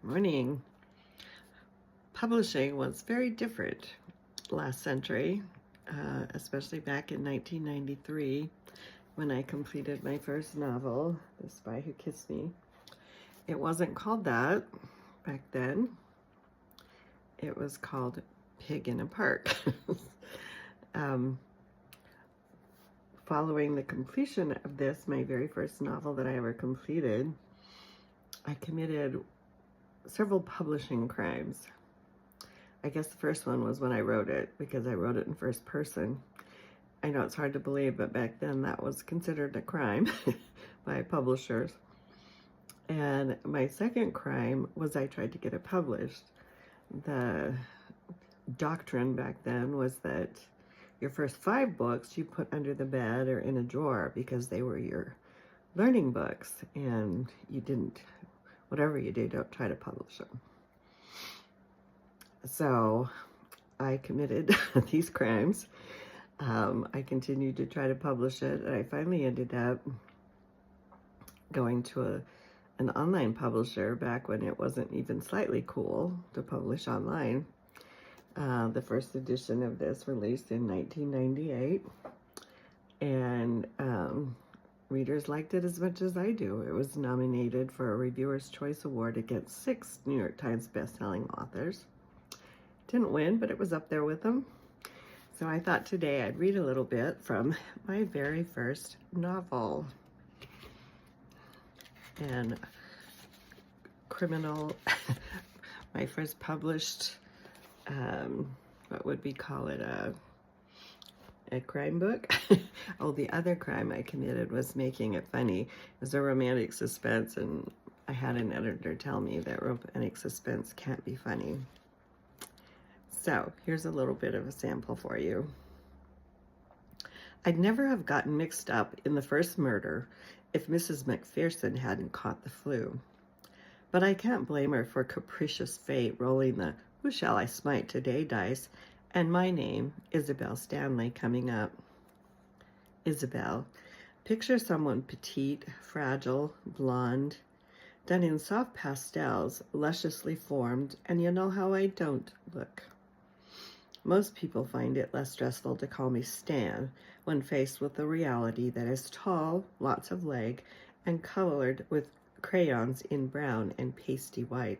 Morning. Publishing was very different last century, especially back in 1993 when I completed my first novel, The Spy Who Kissed Me. It wasn't called that back then. It was called Pig in a Park. Following the completion of this, my very first novel that I ever completed, I committed several publishing crimes. I guess the first one was when I wrote it, because I wrote it in first person. I know it's hard to believe, but back then that was considered a crime by publishers. And my second crime was I tried to get it published. The doctrine back then was that your first 5 books you put under the bed or in a drawer because they were your learning books, and you didn't, whatever you do, don't try to publish them. So I committed these crimes. I continued to try to publish it, and I finally ended up going to an online publisher back when it wasn't even slightly cool to publish online. The first edition of this released in 1998, and readers liked it as much as I do. It was nominated for a Reviewer's Choice Award against 6 New York Times bestselling authors. Didn't win, but it was up there with them. So I thought today I'd read a little bit from my very first novel. And criminal, my first published, what would we call it, a crime book? Oh, the other crime I committed was making it funny. It was a romantic suspense, and I had an editor tell me that romantic suspense can't be funny. So here's a little bit of a sample for you. I'd never have gotten mixed up in the first murder if Mrs. Macpherson hadn't caught the flu. But I can't blame her for capricious fate rolling the "who shall I smite today" dice, and my name, Isabel Stanley, coming up. Isabel. Picture someone petite, fragile, blonde, done in soft pastels, lusciously formed, and you know how I don't look. Most people find it less stressful to call me Stan when faced with the reality that is tall, lots of leg, and colored with crayons in brown and pasty white.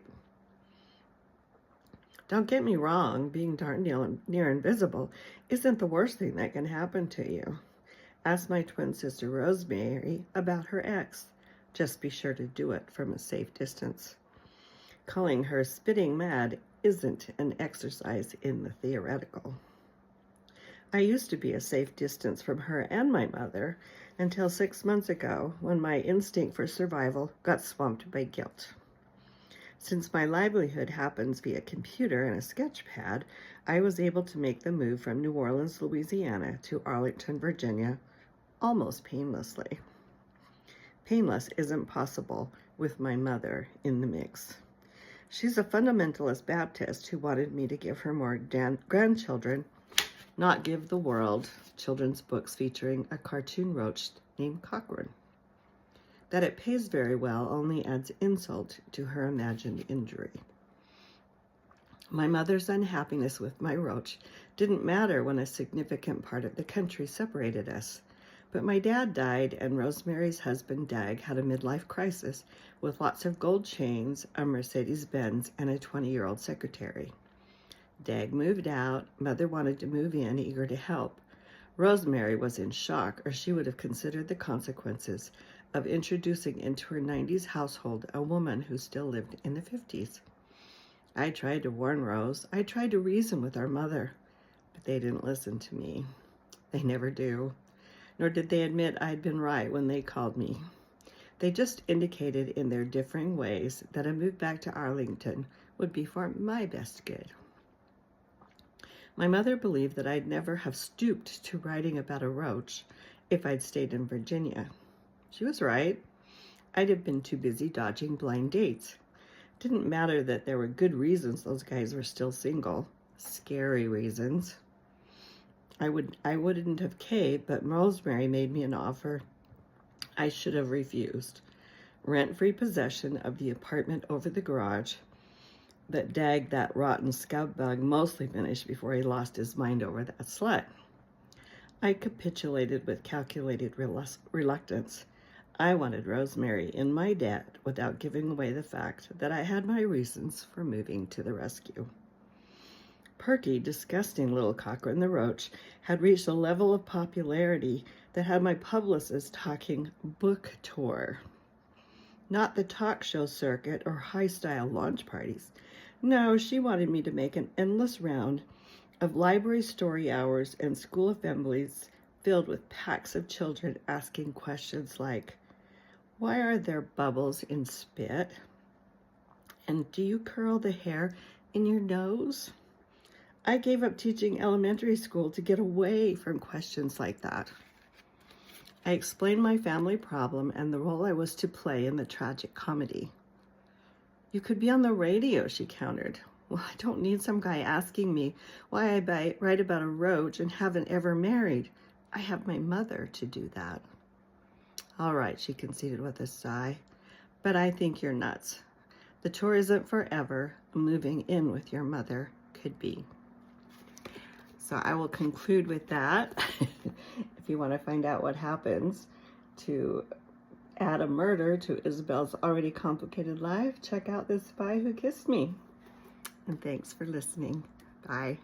Don't get me wrong, being darn near invisible isn't the worst thing that can happen to you. Ask my twin sister Rosemary about her ex. Just be sure to do it from a safe distance. Calling her spitting mad isn't an exercise in the theoretical. I used to be a safe distance from her and my mother until 6 months ago, when my instinct for survival got swamped by guilt. Since my livelihood happens via computer and a sketch pad, I was able to make the move from New Orleans, Louisiana to Arlington, Virginia, almost painlessly. Painless isn't possible with my mother in the mix. She's a fundamentalist Baptist who wanted me to give her more grandchildren, not give the world children's books featuring a cartoon roach named Cochrane. That it pays very well only adds insult to her imagined injury. My mother's unhappiness with my roach didn't matter when a significant part of the country separated us. But my dad died, and Rosemary's husband, Dag, had a midlife crisis with lots of gold chains, a Mercedes-Benz, and a 20-year-old secretary. Dag moved out. Mother wanted to move in, eager to help. Rosemary was in shock, or she would have considered the consequences of introducing into her 90s household a woman who still lived in the 50s. I tried to warn Rose. I tried to reason with our mother, but they didn't listen to me. They never do. Nor did they admit I'd been right when they called me. They just indicated in their differing ways that a move back to Arlington would be for my best good. My mother believed that I'd never have stooped to writing about a roach if I'd stayed in Virginia. She was right. I'd have been too busy dodging blind dates. Didn't matter that there were good reasons those guys were still single. Scary reasons. I wouldn't have caved, but Rosemary made me an offer I should have refused. Rent-free possession of the apartment over the garage, that Dag, that rotten scumbag, mostly finished before he lost his mind over that slut. I capitulated with calculated reluctance. I wanted Rosemary in my debt without giving away the fact that I had my reasons for moving to the rescue. Perky, disgusting little Cochran the Roach, had reached a level of popularity that had my publicist talking book tour. Not the talk show circuit or high-style launch parties. No, she wanted me to make an endless round of library story hours and school assemblies filled with packs of children asking questions like, why are there bubbles in spit? And do you curl the hair in your nose? I gave up teaching elementary school to get away from questions like that. I explained my family problem and the role I was to play in the tragic comedy. You could be on the radio, she countered. Well, I don't need some guy asking me why I write about a roach and haven't ever married. I have my mother to do that. All right, she conceded with a sigh, but I think you're nuts. The tour isn't forever. Moving in with your mother could be. So I will conclude with that. If you want to find out what happens to add a murder to Isabel's already complicated life, check out The Spy Who Kissed Me. And thanks for listening. Bye.